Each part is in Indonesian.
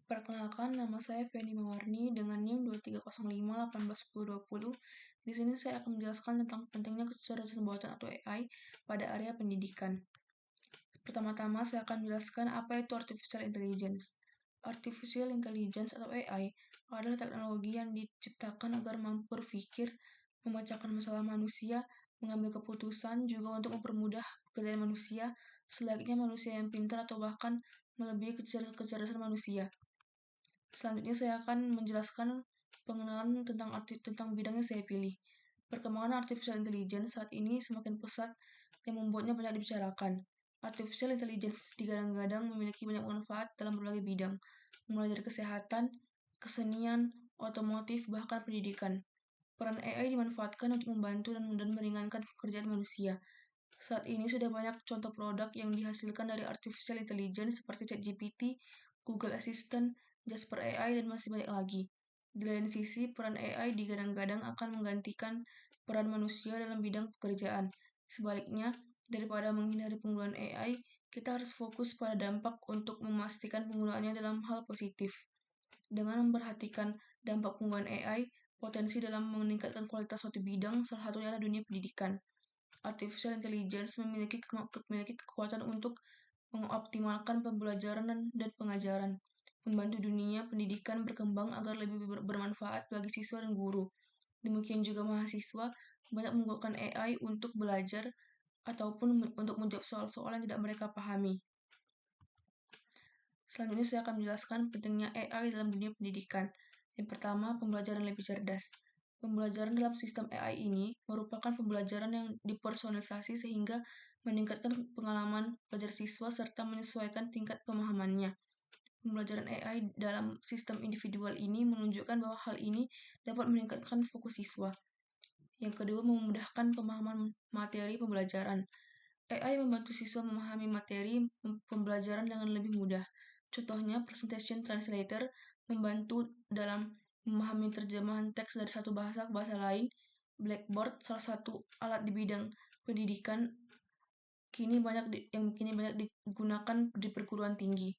Perkenalkan, nama saya Feni Mawarni dengan NIM 2305181020. Di sini saya akan menjelaskan tentang pentingnya kecerdasan buatan atau AI pada area pendidikan. Pertama-tama, saya akan menjelaskan apa itu Artificial Intelligence. Artificial Intelligence atau AI adalah teknologi yang diciptakan agar mampu berpikir, memecahkan masalah manusia, mengambil keputusan, juga untuk mempermudah pekerjaan manusia, selayaknya manusia yang pintar atau bahkan melebihi kecerdasan manusia. Selanjutnya saya akan menjelaskan pengenalan tentang bidang yang saya pilih. Perkembangan artificial intelligence saat ini semakin pesat yang membuatnya banyak dibicarakan. Artificial intelligence digadang-gadang memiliki banyak manfaat dalam berbagai bidang, mulai dari kesehatan, kesenian, otomotif, bahkan pendidikan. Peran AI dimanfaatkan untuk membantu dan meringankan pekerjaan manusia. Saat ini sudah banyak contoh produk yang dihasilkan dari artificial intelligence seperti ChatGPT, Google Assistant, Jasper AI, dan masih banyak lagi. Di lain sisi, peran AI digadang-gadang akan menggantikan peran manusia dalam bidang pekerjaan. Sebaliknya, daripada menghindari penggunaan AI, kita harus fokus pada dampak untuk memastikan penggunaannya dalam hal positif. Dengan memperhatikan dampak penggunaan AI, potensi dalam meningkatkan kualitas suatu bidang, salah satunya adalah dunia pendidikan. Artificial intelligence memiliki kekuatan untuk mengoptimalkan pembelajaran dan pengajaran, membantu dunia pendidikan berkembang agar lebih bermanfaat bagi siswa dan guru. Demikian juga mahasiswa banyak menggunakan AI untuk belajar ataupun untuk menjawab soal-soal yang tidak mereka pahami. Selanjutnya saya akan menjelaskan pentingnya AI dalam dunia pendidikan. Yang pertama, pembelajaran lebih cerdas. Pembelajaran dalam sistem AI ini merupakan pembelajaran yang dipersonalisasi sehingga meningkatkan pengalaman belajar siswa serta menyesuaikan tingkat pemahamannya. Pembelajaran AI dalam sistem individual ini menunjukkan bahwa hal ini dapat meningkatkan fokus siswa. Yang kedua, memudahkan pemahaman materi pembelajaran. AI membantu siswa memahami materi pembelajaran dengan lebih mudah. Contohnya, Presentation Translator membantu dalam memahami terjemahan teks dari satu bahasa ke bahasa lain. Blackboard, salah satu alat di bidang pendidikan, kini banyak digunakan di perguruan tinggi.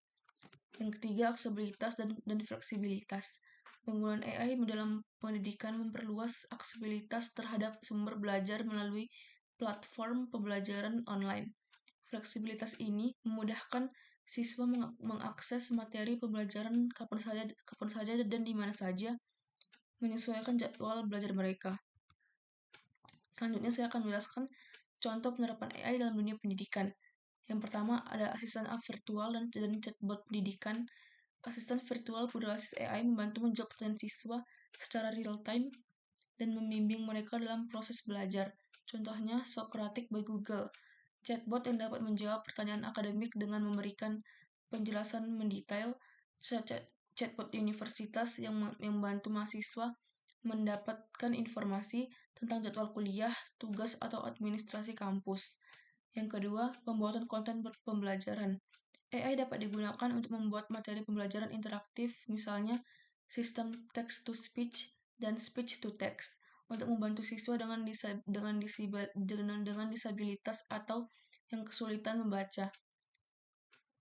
Yang ketiga, aksesibilitas dan fleksibilitas. Penggunaan AI dalam pendidikan memperluas aksesibilitas terhadap sumber belajar melalui platform pembelajaran online. Fleksibilitas ini memudahkan siswa mengakses materi pembelajaran kapan saja dan di mana saja, menyesuaikan jadwal belajar mereka. Selanjutnya saya akan menjelaskan contoh penerapan AI dalam dunia pendidikan. Yang pertama ada asisten virtual dan chatbot pendidikan. Asisten virtual berbasis AI membantu menjawab pertanyaan siswa secara real time dan membimbing mereka dalam proses belajar. Contohnya Socratic by Google, chatbot yang dapat menjawab pertanyaan akademik dengan memberikan penjelasan mendetail. Chatbot universitas yang membantu mahasiswa mendapatkan informasi tentang jadwal kuliah, tugas, atau administrasi kampus. Yang kedua, pembuatan konten pembelajaran. AI dapat digunakan untuk membuat materi pembelajaran interaktif, misalnya sistem text-to-speech dan speech-to-text, untuk membantu siswa dengan disabilitas atau yang kesulitan membaca.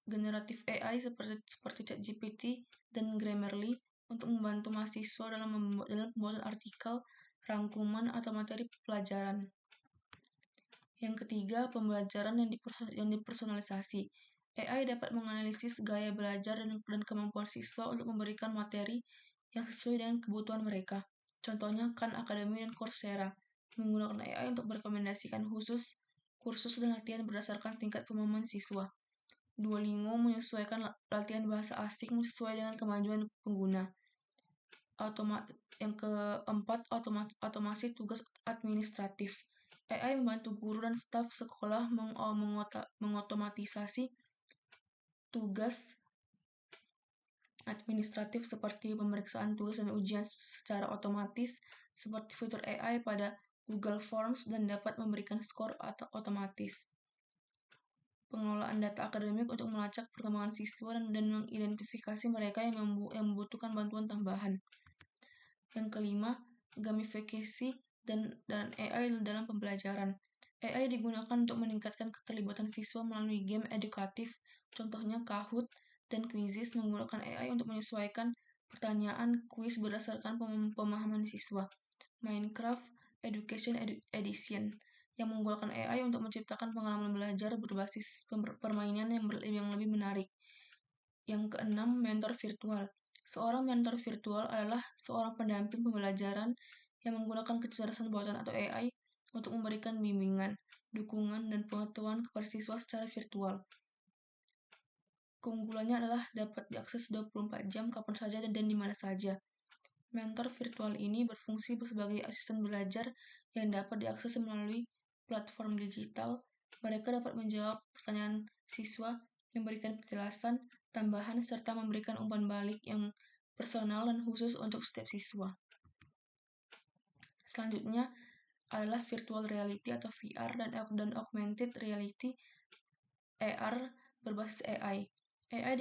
Generatif AI seperti ChatGPT dan Grammarly untuk membantu mahasiswa dalam pembuatan artikel, rangkuman, atau materi pelajaran. Yang ketiga, pembelajaran yang dipersonalisasi. AI dapat menganalisis gaya belajar dan kemampuan siswa untuk memberikan materi yang sesuai dengan kebutuhan mereka. Contohnya Khan Academy dan Coursera menggunakan AI untuk merekomendasikan khusus kursus dan latihan berdasarkan tingkat pemahaman siswa. Duolingo menyesuaikan latihan bahasa asing sesuai dengan kemajuan pengguna. Yang keempat, otomasi tugas administratif. AI membantu guru dan staf sekolah mengotomatisasi tugas administratif seperti pemeriksaan tugas dan ujian secara otomatis seperti fitur AI pada Google Forms dan dapat memberikan skor otomatis. Pengelolaan data akademik untuk melacak perkembangan siswa dan mengidentifikasi mereka yang membutuhkan bantuan tambahan. Yang kelima, gamifikasi dan AI dalam pembelajaran. AI digunakan untuk meningkatkan keterlibatan siswa melalui game edukatif, contohnya Kahoot, dan quizzes menggunakan AI untuk menyesuaikan pertanyaan kuis berdasarkan pemahaman siswa. Minecraft Education Edition yang menggunakan AI untuk menciptakan pengalaman belajar berbasis permainan yang lebih menarik. Yang keenam, mentor virtual. Seorang mentor virtual adalah seorang pendamping pembelajaran yang menggunakan kecerdasan buatan atau AI untuk memberikan bimbingan, dukungan, dan pengetahuan kepada siswa secara virtual. Keunggulannya adalah dapat diakses 24 jam kapan saja dan di mana saja. Mentor virtual ini berfungsi sebagai asisten belajar yang dapat diakses melalui platform digital. Mereka dapat menjawab pertanyaan siswa, memberikan penjelasan tambahan, serta memberikan umpan balik yang personal dan khusus untuk setiap siswa. Selanjutnya adalah virtual reality atau VR dan augmented reality AR berbasis AI. AI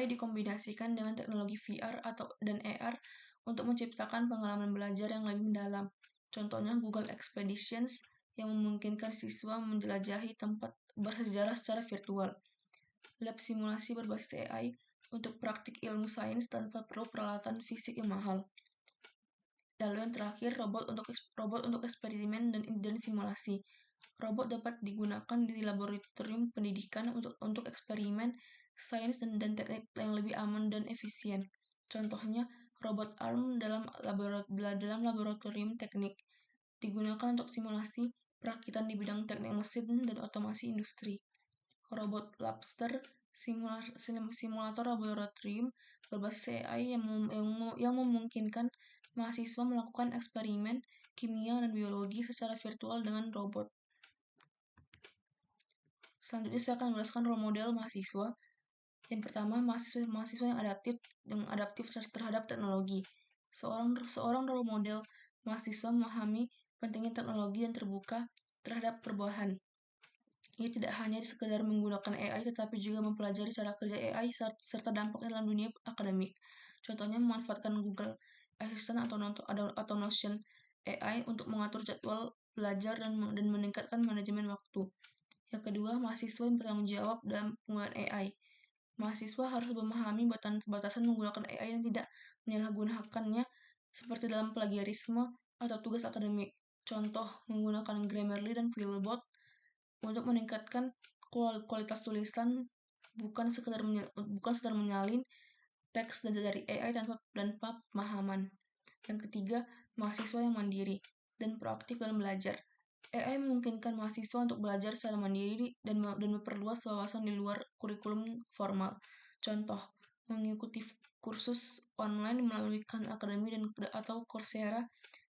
dikombinasikan dengan teknologi VR dan AR untuk menciptakan pengalaman belajar yang lebih mendalam. Contohnya Google Expeditions yang memungkinkan siswa menjelajahi tempat bersejarah secara virtual. Lab simulasi berbasis AI untuk praktik ilmu sains tanpa perlu peralatan fisik yang mahal. Lalu yang terakhir, robot untuk eksperimen dan simulasi. Robot dapat digunakan di laboratorium pendidikan untuk eksperimen sains dan teknik yang lebih aman dan efisien. Contohnya, robot arm dalam laboratorium teknik digunakan untuk simulasi perakitan di bidang teknik mesin dan otomasi industri. Robot Labster, simulator laboratorium berbasis AI yang memungkinkan mahasiswa melakukan eksperimen kimia dan biologi secara virtual dengan robot. Selanjutnya saya akan menjelaskan role model mahasiswa. Yang pertama, mahasiswa yang adaptif terhadap teknologi. Seorang role model mahasiswa memahami pentingnya teknologi dan terbuka terhadap perubahan. Ia tidak hanya sekedar menggunakan AI, tetapi juga mempelajari cara kerja AI serta dampaknya dalam dunia akademik. Contohnya memanfaatkan Google Assistant atau Notion AI untuk mengatur jadwal belajar dan meningkatkan manajemen waktu. Yang kedua, mahasiswa yang bertanggung jawab dalam penggunaan AI. Mahasiswa harus memahami batasan menggunakan AI dan tidak menyalahgunakannya seperti dalam plagiarisme atau tugas akademik. Contoh, menggunakan Grammarly dan Quillbot untuk meningkatkan kualitas tulisan, bukan sekedar menyalin teks dari AI tanpa pemahaman. Yang ketiga, mahasiswa yang mandiri dan proaktif dalam belajar. AI memungkinkan mahasiswa untuk belajar secara mandiri dan memperluas wawasan di luar kurikulum formal. Contoh, mengikuti kursus online melalui Khan Academy atau Coursera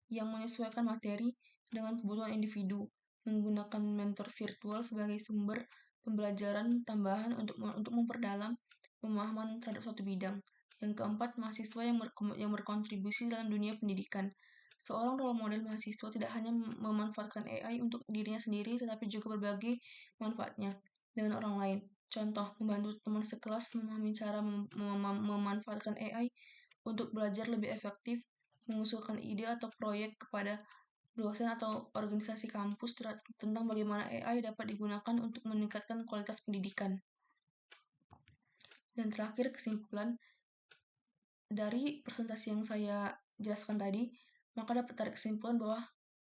yang menyesuaikan materi dengan kebutuhan individu, menggunakan mentor virtual sebagai sumber pembelajaran tambahan untuk memperdalam pemahaman terhadap suatu bidang. Yang keempat, mahasiswa yang berkontribusi dalam dunia pendidikan. Seorang role model mahasiswa tidak hanya memanfaatkan AI untuk dirinya sendiri, tetapi juga berbagi manfaatnya dengan orang lain. Contoh, membantu teman sekelas memahami cara memanfaatkan AI untuk belajar lebih efektif, mengusulkan ide atau proyek kepada dosen atau organisasi kampus tentang bagaimana AI dapat digunakan untuk meningkatkan kualitas pendidikan. Dan terakhir, kesimpulan dari presentasi yang saya jelaskan tadi, maka dapat tarik kesimpulan bahwa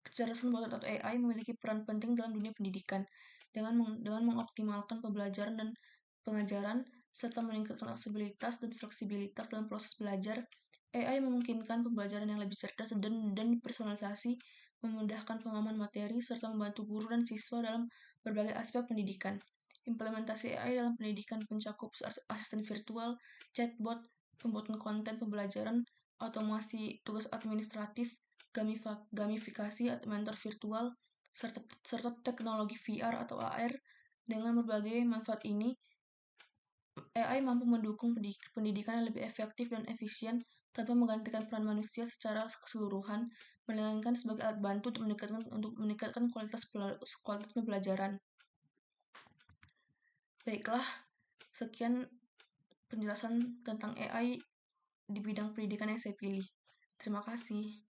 kecerdasan buatan atau AI memiliki peran penting dalam dunia pendidikan dengan mengoptimalkan pembelajaran dan pengajaran serta meningkatkan aksesibilitas dan fleksibilitas dalam proses belajar. AI memungkinkan pembelajaran yang lebih cerdas dan personalisasi, memudahkan pemahaman materi, serta membantu guru dan siswa dalam berbagai aspek pendidikan. Implementasi AI dalam pendidikan mencakup asisten virtual, chatbot, pembuatan konten pembelajaran, otomasi tugas administratif, gamifikasi atau mentor virtual, serta teknologi VR atau AR. Dengan berbagai manfaat ini, AI mampu mendukung pendidikan yang lebih efektif dan efisien tanpa menggantikan peran manusia secara keseluruhan, melainkan sebagai alat bantu untuk meningkatkan kualitas pembelajaran. Baiklah, sekian penjelasan tentang AI di bidang pendidikan yang saya pilih. Terima kasih.